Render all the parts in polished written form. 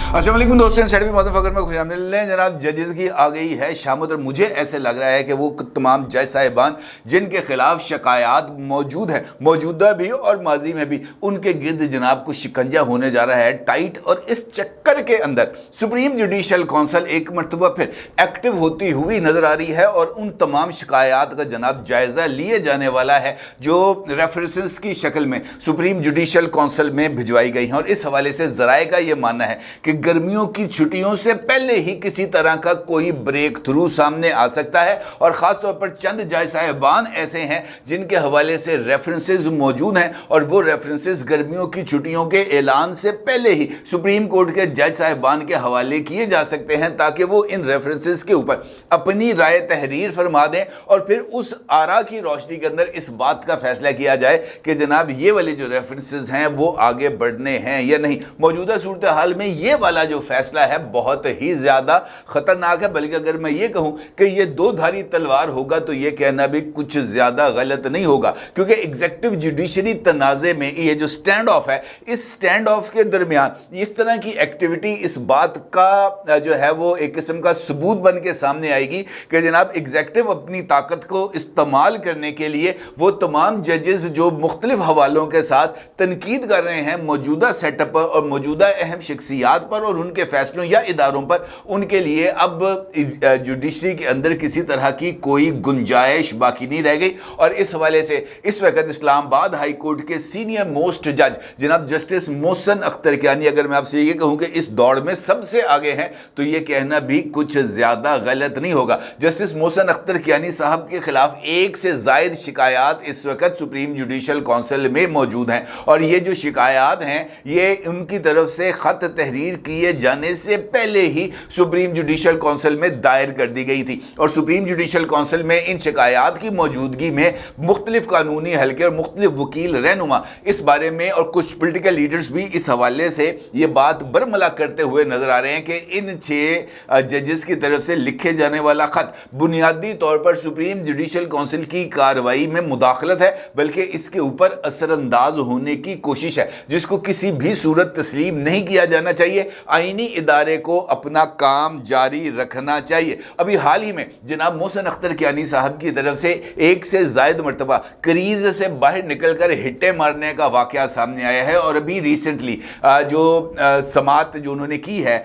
السلام علیکم دوستوں، فخر میں خوشامدید جناب۔ ججز کی آ گئی ہے شامت اور مجھے ایسے لگ رہا ہے کہ وہ تمام جج صاحبان جن کے خلاف شکایات موجود ہیں، موجودہ بھی اور ماضی میں بھی، ان کے گرد جناب کو شکنجہ ہونے جا رہا ہے ٹائٹ۔ اور اس چکر کے اندر سپریم جوڈیشل کونسل ایک مرتبہ پھر ایکٹیو ہوتی ہوئی نظر آ رہی ہے اور ان تمام شکایات کا جناب جائزہ لیے جانے والا ہے جو ریفرنسز کی شکل میں سپریم جوڈیشل کونسل میں بھجوائی گئی ہیں۔ اور اس حوالے سے ذرائع کا یہ ماننا ہے کہ گرمیوں کی چھٹیوں سے پہلے ہی کسی طرح کا کوئی بریک تھرو سامنے آ سکتا ہے، اور خاص طور پر چند جج صاحبان ایسے ہیں جن کے حوالے سے ریفرنسز موجود ہیں، اور وہ ریفرنسز گرمیوں کی چھٹیوں کے اعلان سے پہلے ہی سپریم کورٹ کے جج صاحبان کے حوالے کیے جا سکتے ہیں تاکہ وہ ان ریفرنسز کے اوپر اپنی رائے تحریر فرما دیں، اور پھر اس آرا کی روشنی کے اندر اس بات کا فیصلہ کیا جائے کہ جناب یہ والے جو ریفرنسز ہیں وہ آگے بڑھنے ہیں یا نہیں۔ موجودہ صورتحال میں یہ والا جو فیصلہ ہے بہت ہی زیادہ خطرناک ہے، بلکہ اگر میں یہ کہوں کہ یہ دو دھاری تلوار ہوگا تو یہ کہنا بھی کچھ زیادہ غلط نہیں ہوگا، کیونکہ ایگزیکٹو جوڈیشری تنازع میں یہ جو سٹینڈ آف ہے، اس سٹینڈ آف کے درمیان اس طرح کی ایکٹیویٹی اس بات کا جو ہے وہ ایک قسم کا ثبوت بن کے سامنے آئے گی کہ جناب ایگزیکٹو اپنی طاقت کو استعمال کرنے کے لیے وہ تمام ججز جو مختلف حوالوں کے ساتھ تنقید کر رہے ہیں موجودہ سیٹ اپ پر اور موجودہ اہم شخصیات پر اور ان کے فیصلوں یا اداروں پر، ان کے لیے اب جوڈیشری کے اندر کسی طرح کی کوئی گنجائش باقی نہیں رہ گئی۔ اور اس حوالے سے اس وقت اسلام آباد ہائی کورٹ کے سینئر موسٹ جج جناب جسٹس محسن اختر کیانی، اگر میں آپ سے یہ کہوں کہ اس دوڑ میں سب سے آگے ہیں تو یہ کہنا بھی کچھ زیادہ غلط نہیں ہوگا۔ جسٹس محسن اختر کیانی صاحب کے خلاف ایک سے زائد شکایات اس وقت سپریم جوڈیشل کونسل میں موجود ہیں، اور یہ جو شکایات ہیں یہ ان کی طرف سے خط تحریر کیے جانے سے پہلے ہی سپریم جوڈیشل کونسل میں دائر کر دی گئی تھی، اور سپریم جوڈیشل کونسل میں ان شکایات کی موجودگی میں مختلف قانونی حلقے اور مختلف وکیل رہنما اس بارے میں اور کچھ پولیٹیکل لیڈرز بھی اس حوالے سے یہ بات برملا کرتے ہوئے نظر آ رہے ہیں کہ ان 6 ججز کی طرف سے لکھے جانے والا خط بنیادی طور پر سپریم جوڈیشل کونسل کی کارروائی میں مداخلت ہے، بلکہ اس کے اوپر اثر انداز ہونے کی کوشش ہے، جس کو کسی بھی صورت تسلیم نہیں کیا جانا چاہیے۔ آئینی ادارے کو اپنا کام جاری رکھنا چاہیے۔ ابھی حال ہی میں جناب محسن اختر کیانی صاحب کی طرف سے ایک سے زائد مرتبہ کریز سے باہر نکل کر ہٹے مارنے کا واقعہ سامنے آیا ہے، اور ابھی ریسنٹلی جو سماعت جو انہوں نے کی ہے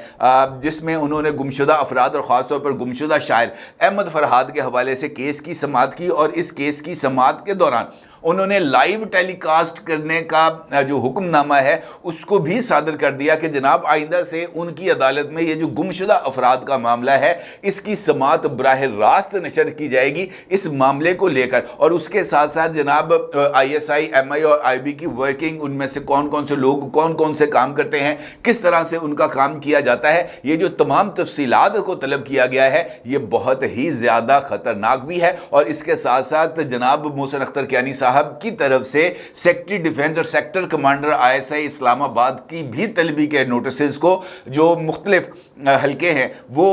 جس میں انہوں نے گمشدہ افراد اور خاص طور پر گمشدہ شاعر احمد فرحاد کے حوالے سے کیس کی سماعت کی، اور اس کیس کی سماعت کے دوران انہوں نے لائیو ٹیلی کاسٹ کرنے کا جو حکم نامہ ہے اس کو بھی صادر کر دیا کہ جناب آئندہ سے ان کی عدالت میں یہ جو گمشدہ افراد کا معاملہ ہے اس کی سماعت براہ راست نشر کی جائے گی اس معاملے کو لے کر، اور اس کے ساتھ ساتھ جناب آئی ایس آئی، ایم آئی اور آئی بی کی ورکنگ، ان میں سے کون کون سے لوگ کون کون سے کام کرتے ہیں، کس طرح سے ان کا کام کیا جاتا ہے، یہ جو تمام تفصیلات کو طلب کیا گیا ہے یہ بہت ہی زیادہ خطرناک بھی ہے۔ اور اس کے ساتھ ساتھ جناب محسن اختر کیانی صاحب کی طرف سے سیکٹری ڈیفنس اور sector commander I S I Islamabad کی بھی طلبی کے نوٹسز کو جو مختلف حلقے ہیں وہ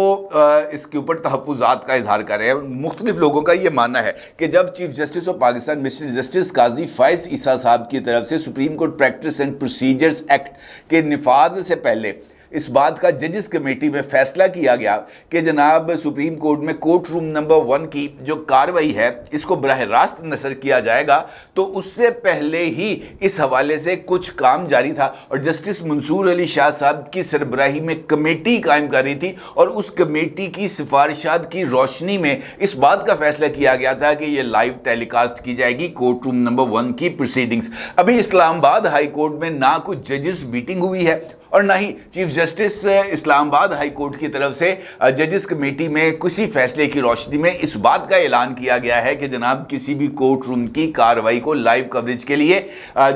اس کے اوپر تحفظات کا اظہار کر رہے ہیں۔ مختلف لوگوں کا یہ ماننا ہے کہ جب chief justice of Pakistan mister justice Qazi Faez Isa صاحب کی طرف سے supreme court practice and procedures act کے نفاذ سے پہلے اس بات کا ججز کمیٹی میں فیصلہ کیا گیا کہ جناب سپریم کورٹ میں کورٹ روم نمبر 1 کی جو کارروائی ہے اس کو براہ راست نشر کیا جائے گا، تو اس سے پہلے ہی اس حوالے سے کچھ کام جاری تھا، اور جسٹس منصور علی شاہ صاحب کی سربراہی میں کمیٹی قائم کر رہی تھی، اور اس کمیٹی کی سفارشات کی روشنی میں اس بات کا فیصلہ کیا گیا تھا کہ یہ لائیو ٹیلی کاسٹ کی جائے گی کورٹ روم نمبر 1 کی پروسیڈنگز۔ ابھی اسلام آباد ہائی کورٹ میں نہ کچھ ججز میٹنگ ہوئی ہے اور نہ ہی چیف جسٹس اسلام آباد ہائی کورٹ کی طرف سے ججز کمیٹی میں کسی فیصلے کی روشنی میں اس بات کا اعلان کیا گیا ہے کہ جناب کسی بھی کورٹ روم کی کارروائی کو لائیو کوریج کے لیے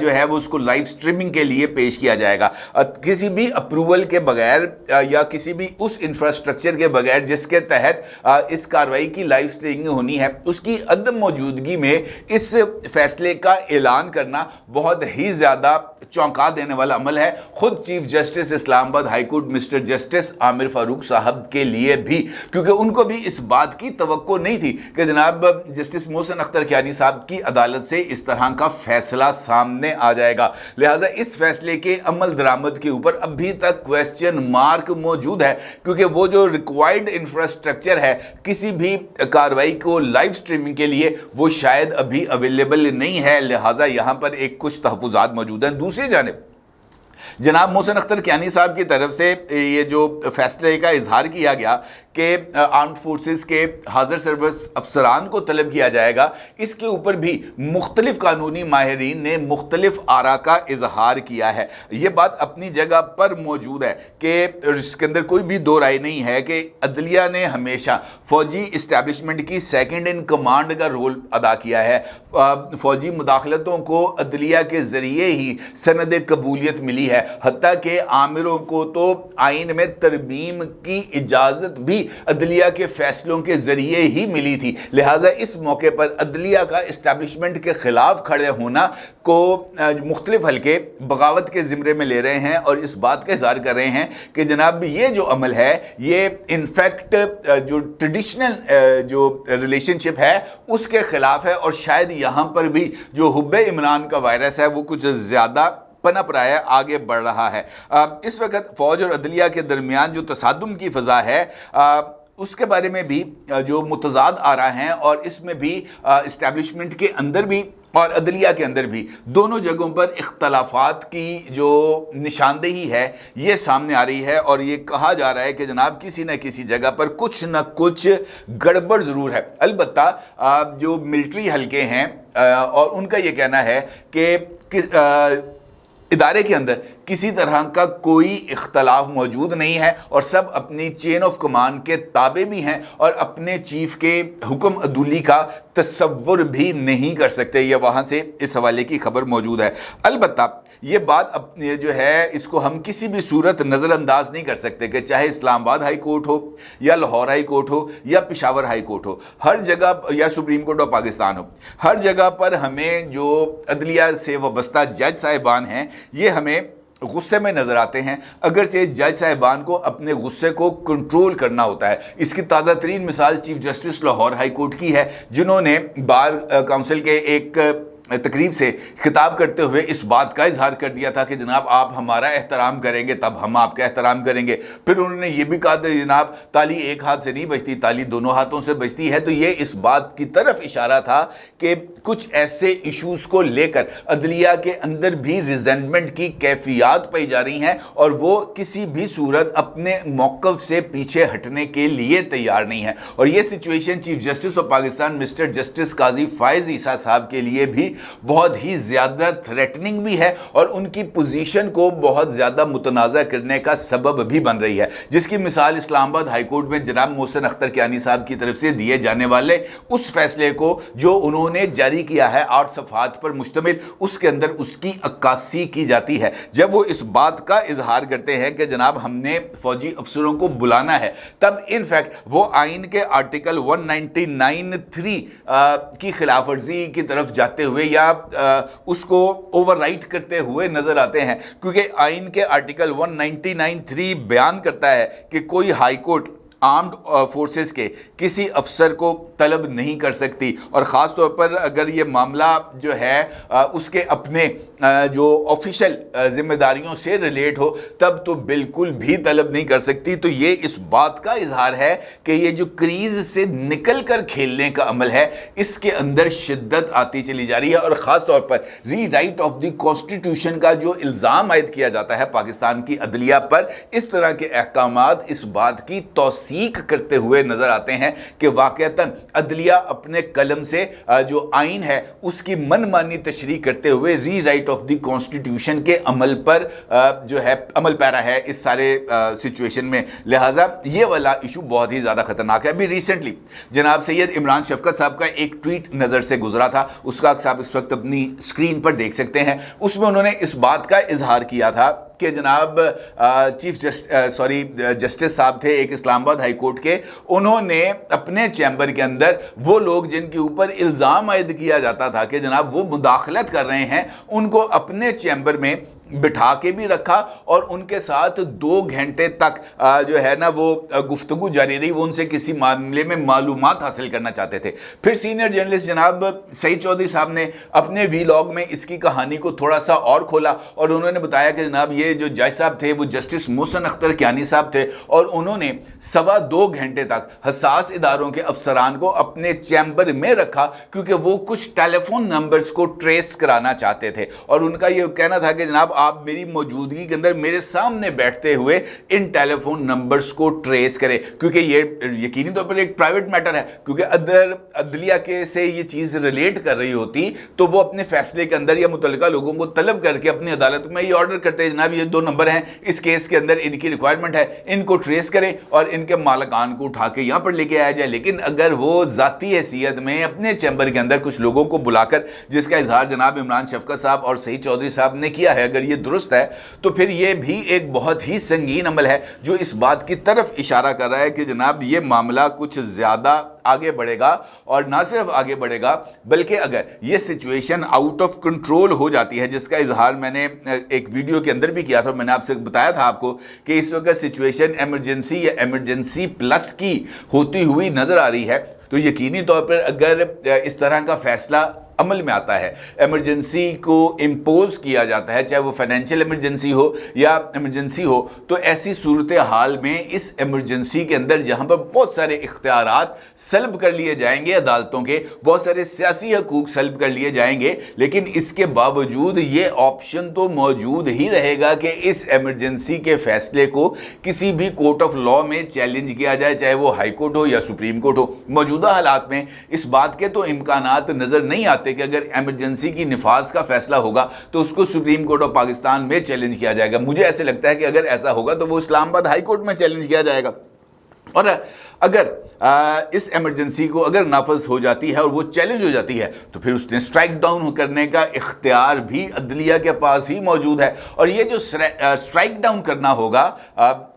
جو ہے وہ اس کو لائیو سٹریمنگ کے لیے پیش کیا جائے گا، کسی بھی اپروول کے بغیر یا کسی بھی اس انفراسٹرکچر کے بغیر جس کے تحت اس کارروائی کی لائیو سٹریمنگ ہونی ہے اس کی عدم موجودگی میں اس فیصلے کا اعلان کرنا بہت ہی زیادہ چونکا دینے والا عمل ہے۔ خود chief justice Islamabad high court mister justice Aamir Farooq साहब के लिए भी, क्योंकि उनको भी इस बात की तवक्को नहीं थी कि जनाब जस्टिस मोहसिन अख्तर कियानी साहब की अदालत से इस तरह का फैसला सामने आ जाएगा। लिहाजा इस फैसले के अमल दरामद के ऊपर अभी तक क्वेश्चन मार्क मौजूद है, क्योंकि वो जो रिक्वायर्ड इंफ्रास्ट्रक्चर है किसी भी कार्रवाई को लाइव स्ट्रीमिंग के लिए वो शायद अभी अवेलेबल नहीं है। लिहाजा यहाँ पर एक कुछ तहफ़्फ़ुज़ात मौजूद हैं। दूसरी जानिब जनाब मोहसिन अख्तर कियानी साहब की तरफ से ये जो फैसले का इजहार किया गया कि आर्म्ड फोर्सेस के हाज़र सर्विस अफसरान को तलब किया जाएगा, इसके ऊपर भी मुख्तलिफ कानूनी माहिरीन ने मुख्तलिफ आरा का इजहार किया है। ये बात अपनी जगह पर मौजूद है कि इसके अंदर कोई भी दो राय नहीं है कि अदलिया ने हमेशा फ़ौजी इस्टेब्लिशमेंट की सेकंड इन कमांड का रोल अदा किया है। फ़ौजी मुदाखलतों को अदलिया के ज़रिए ही सनद कबूलियत मिली है, हत्ता कि आमिरों को तो आइन में तरमीम की इजाज़त भी अदलिया के फैसलों के ज़रिए ही मिली थी। लिहाजा इस मौके पर अदलिया का इस्टेब्लिशमेंट के ख़िलाफ़ खड़े होना को मुख्तलिफ हल्के बगावत के ज़िम्मे में ले रहे हैं और इस बात का इज़हार कर रहे हैं कि जनाब ये जो अमल है ये इनफैक्ट जो ट्रेडिशनल जो रिलेशनशिप है उसके ख़िलाफ़ है, और शायद यहाँ पर भी जो हुब्बे इमरान का वायरस है वो कुछ ज़्यादा पनप रहा है, आगे बढ़ रहा है। इस वक्त फ़ौज और अदलिया के दरमियान जो तसादुम की फ़ज़ा है उसके बारे में भी जो मुतज़ाद आ रहा है, और इसमें भी इस्टेब्लिशमेंट के अंदर भी और अदलिया के अंदर भी दोनों जगहों पर इख्तलाफात की जो निशानदेही है ये सामने आ रही है। और ये कहा जा रहा है कि जनाब किसी न किसी जगह पर कुछ न कुछ गड़बड़ ज़रूर है। अलबत्ता जो मिलिट्री हल्के हैं और उनका ये कहना है कि इदारे के अंदर किसी तरह का कोई इख्तलाफ मौजूद नहीं है और सब अपनी चेन ऑफ कमांड के ताबे भी हैं और अपने चीफ के हुक्म अदूली का तसव्वुर भी नहीं कर सकते। ये वहाँ से इस हवाले की खबर मौजूद है। अलबत्ता ये बात अपने जो है इसको हम किसी भी सूरत नज़रअंदाज नहीं कर सकते कि चाहे इस्लामाबाद हाई कोर्ट हो या लाहौर हाई कोर्ट हो या पेशावर हाई कोर्ट हो, हर जगह या सुप्रीम कोर्ट ऑफ पाकिस्तान हो, हर जगह पर हमें जो अदलिया से वाबस्ता जज साहिबान हैं ये हमें गुस्से में नज़र आते हैं, अगरचे जज साहिबान को अपने गुस्से को कंट्रोल करना होता है। इसकी ताज़ा तरीन मिसाल chief justice Lahore high court की है, जिन्होंने बार काउंसिल के एक तकरीब से खिताब करते हुए इस बात का इजहार कर दिया था कि जनाब आप हमारा एहतराम करेंगे तब हम आपका एहतराम करेंगे। फिर उन्होंने ये भी कहा था जनाब ताली एक हाथ से नहीं बजती, ताली दोनों हाथों से बजती है। तो ये इस बात की तरफ इशारा था कि कुछ ऐसे इश्यूज़ को लेकर अदलिया के अंदर भी रिजेंटमेंट की कैफियत पाई जा रही हैं और वो किसी भी सूरत अपने मौक़िफ़ से पीछे हटने के लिए तैयार नहीं है। और ये situation chief justice of Pakistan mister justice Qazi Faez Isa साहब के लिए भी बहुत ही ज़्यादा थ्रेटनिंग भी है और उनकी पोजीशन को बहुत ज़्यादा मुतनाज़ा करने का सबब भी बन रही है, जिसकी मिसाल इस्लामाबाद हाई कोर्ट में जनाब मोहसिन अख्तर कियानी साहब की तरफ से दिए जाने वाले उस फैसले को जो उन्होंने जारी किया है 8 सफ़हात पर मुश्तमिल, उसके अंदर उसकी अक्कासी की जाती है। जब वो इस बात का इजहार करते हैं कि जनाब हमने फ़ौजी अफसरों को बुलाना है, तब इनफैक्ट वो आइन के आर्टिकल 199(3) की खिलाफ वर्जी की तरफ जाते हुए या उसको ओवरराइट करते हुए नजर आते हैं, क्योंकि आइन के आर्टिकल 199(3) बयान करता है कि कोई हाई कोर्ट आर्म्ड फोर्सेस के किसी अफसर को तलब नहीं कर सकती, और ख़ास तौर पर अगर ये मामला जो है उसके अपने जो ऑफिशियल ज़िम्मेदारियों से रिलेट हो तब तो बिल्कुल भी तलब नहीं कर सकती। तो ये इस बात का इजहार है कि ये जो क्रीज़ से निकल कर खेलने का अमल है इसके अंदर शिद्दत आती चली जा रही है, और ख़ास तौर पर री राइट ऑफ द कॉन्स्टिट्यूशन का जो इल्ज़ाम आयद किया जाता है पाकिस्तान की अदलिया पर, इस तरह के अहकामात इस बात की तौसीक करते हुए नजर आते हैं कि वाक़तन अदलिया अपने कलम से जो आइन है उसकी मनमानी तशरीह करते हुए री राइट ऑफ द कॉन्स्टिट्यूशन के अमल पर जो है अमल पैरा है इस सारे सिचुएशन में। लिहाजा ये वाला इशू बहुत ही ज़्यादा ख़तरनाक है। अभी रिसेंटली जनाब सैयद इमरान शफकत साहब का एक ट्वीट नज़र से गुजरा था, उसका आप इस वक्त अपनी स्क्रीन पर देख सकते हैं। उसमें उन्होंने इस बात का इजहार किया था کہ जनाब जस्टिस साहब थे एक इस्लामाबाद हाई कोर्ट के, उन्होंने अपने चैम्बर के अंदर वो लोग जिनके ऊपर इल्ज़ाम आयद किया जाता था कि जनाब वो मुदाखलत कर रहे हैं, उनको अपने चैम्बर में बिठा के भी रखा और उनके साथ 2 घंटे तक जो है ना वो गुफ्तगू जारी रही। वो उनसे किसी मामले में मालूमात हासिल करना चाहते थे। फिर सीनियर जर्नलिस्ट जनाब सईद चौधरी साहब ने अपने वीलॉग में इसकी कहानी को थोड़ा सा और खोला और उन्होंने बताया कि जनाब ये जो जज साहब थे वो जस्टिस मोहसिन अख्तर कियानी साहब थे और उन्होंने 2.25 घंटे तक हसास इदारों के अफसरान को अपने चैम्बर में रखा क्योंकि वो कुछ टेलीफोन नंबर्स को ट्रेस कराना चाहते थे और उनका ये कहना था कि जनाब आप मेरी मौजूदगी के अंदर मेरे सामने बैठते हुए इन टेलीफोन नंबर्स को ट्रेस करें, क्योंकि ये यकीनी तौर पर एक प्राइवेट मैटर है। क्योंकि अदर अदलिया के से ये चीज़ रिलेट कर रही होती तो वो अपने फैसले के अंदर या मुतल्लिका लोगों को तलब करके अपनी अदालत में ये ऑर्डर करते हैं, जनाब ये 2 नंबर हैं, इस केस के अंदर इनकी रिक्वायरमेंट है, इनको ट्रेस करें और इनके मालिकान को उठा के यहाँ पर लेके आया जाए। लेकिन अगर वो ज़ाती हैसियत में अपने चैम्बर के अंदर कुछ लोगों को बुलाकर, जिसका इजहार जनाब इमरान शफकत साहब और सईद चौधरी साहब ने किया है, अगर ये दुरुस्त है तो फिर ये भी एक बहुत ही संगीन अमल है जो इस बात की तरफ इशारा कर रहा है कि जनाब ये मामला कुछ ज़्यादा आगे बढ़ेगा। और ना सिर्फ आगे बढ़ेगा बल्कि अगर ये सिचुएशन आउट ऑफ कंट्रोल हो जाती है, जिसका इजहार मैंने एक वीडियो के अंदर भी किया था, मैंने आपसे बताया था आपको कि इस वक्त सिचुएशन इमरजेंसी या इमरजेंसी प्लस की होती हुई नज़र आ रही है, तो यकीनी तौर पर अगर इस तरह का फैसला अमल में आता है, इमरजेंसी को इम्पोज किया जाता है, चाहे वो फाइनेंशियल इमरजेंसी हो या इमरजेंसी हो, तो ऐसी सूरत हाल में इस इमरजेंसी के अंदर जहाँ पर बहुत सारे इख्तियारात सल्ब कर लिए जाएंगे अदालतों के, बहुत सारे सियासी हकूक सल्ब कर लिए जाएंगे, लेकिन इसके बावजूद ये ऑप्शन तो मौजूद ही रहेगा कि इस इमरजेंसी के फैसले को किसी भी कोर्ट ऑफ लॉ में चैलेंज किया जाए, चाहे वो हाई कोर्ट हो या सुप्रीम कोर्ट हो। मौजूदा हालात में इस बात के तो इम्कानात नज़र नहीं आते कि अगर इमरजेंसी की निफाज का फैसला होगा तो उसको सुप्रीम कोर्ट ऑफ पाकिस्तान में चैलेंज किया जाएगा। मुझे ऐसे लगता है कि अगर ऐसा होगा तो वो इस्लामाबाद हाई कोर्ट में चैलेंज किया जाएगा। और अगर इस इमरजेंसी को अगर नाफज हो जाती है और वो चैलेंज हो जाती है तो फिर उसने स्ट्राइक डाउन करने का इख्तियार भी अदलिया के पास ही मौजूद है। और ये जो स्ट्राइक डाउन करना होगा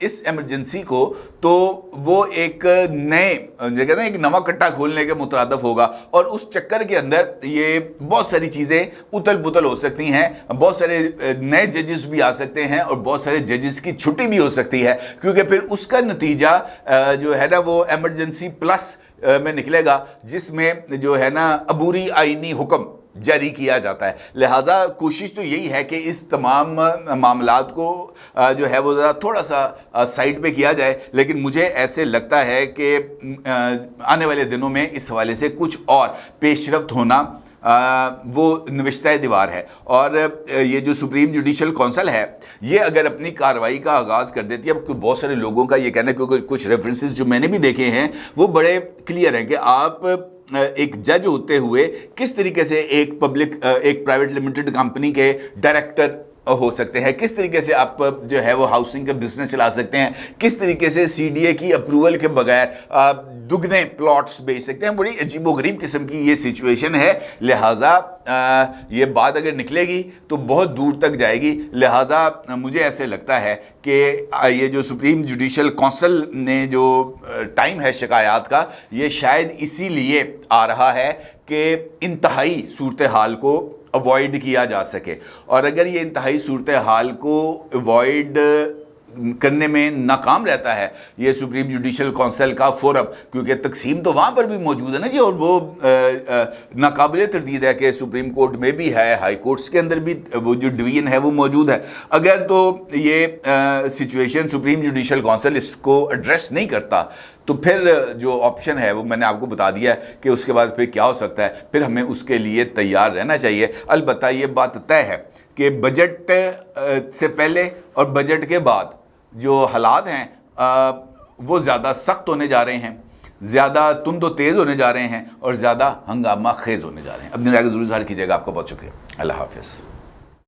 इस इमरजेंसी को, तो वो एक नए कहते हैं एक नवा कट्टा खोलने के मुतरादफ होगा और उस चक्कर के अंदर ये बहुत सारी चीज़ें उतल पुतल हो सकती हैं, बहुत सारे नए जजेस भी आ सकते हैं और बहुत सारे जजेस की छुट्टी भी हो सकती है, क्योंकि फिर उसका नतीजा जो है ना वो इमरजेंसी प्लस में निकलेगा, जिसमें जो है ना अबूरी आईनी हुक्म जारी किया जाता है। लिहाजा कोशिश तो यही है कि इस तमाम मामलात को जो है वो ज़रा थोड़ा सा साइड पे किया जाए, लेकिन मुझे ऐसे लगता है कि आने वाले दिनों में इस हवाले से कुछ और पेशरफ्त होना वो नविश्ता दीवार है। और ये जो सुप्रीम जुडिशल कौंसिल है ये अगर अपनी कार्रवाई का आगाज़ कर देती है, अब बहुत सारे लोगों का ये कहना है, क्योंकि कुछ रेफरेंसेस जो मैंने भी देखे हैं वो बड़े क्लियर हैं कि आप एक जज होते हुए किस तरीके से एक प्राइवेट लिमिटेड कंपनी के डायरेक्टर हो सकते हैं, किस तरीके से आप जो है वो हाउसिंग का बिजनेस चला सकते हैं, किस तरीके से सीडीए की अप्रूवल के बगैर दुगने प्लॉट्स बेच सकते हैं। बड़ी अजीबोगरीब किस्म की ये सिचुएशन है। लिहाजा ये बात अगर निकलेगी तो बहुत दूर तक जाएगी। लिहाजा मुझे ऐसे लगता है कि ये जो सुप्रीम जुडिशल कौंसिल ने जो टाइम है शिकायत का, ये शायद इसीलिए आ रहा है कि इंतहाई सूरत हाल को अवॉइड किया जा सके। और अगर ये इंतहाई सूरत हाल को अवॉइड करने में नाकाम रहता है ये सुप्रीम जुडिशल कौंसिल का फोरम, क्योंकि तकसीम तो वहाँ पर भी मौजूद है ना जी, और वो नाकाबिल तरदीद है कि सुप्रीम कोर्ट में भी है, हाई कोर्ट्स के अंदर भी वो जो डिवीज़न है वो मौजूद है। अगर तो ये सिचुएशन सुप्रीम जुडिशल कौंसिल इसको एड्रेस नहीं करता तो फिर जो ऑप्शन है वो मैंने आपको बता दिया है कि उसके बाद फिर क्या हो सकता है। फिर हमें उसके लिए तैयार रहना चाहिए। अलबत्ता ये बात तय है कि बजट से पहले और बजट के बाद जो हालात हैं वो ज़्यादा सख्त होने जा रहे हैं, ज़्यादा तुंद व तेज़ होने जा रहे हैं और ज़्यादा हंगामा खेज़ होने जा रहे हैं। अपनी राय को ज़रूर ज़ाहिर कीजिएगा। आपका बहुत शुक्रिया। अल्लाह हाफ़िज़।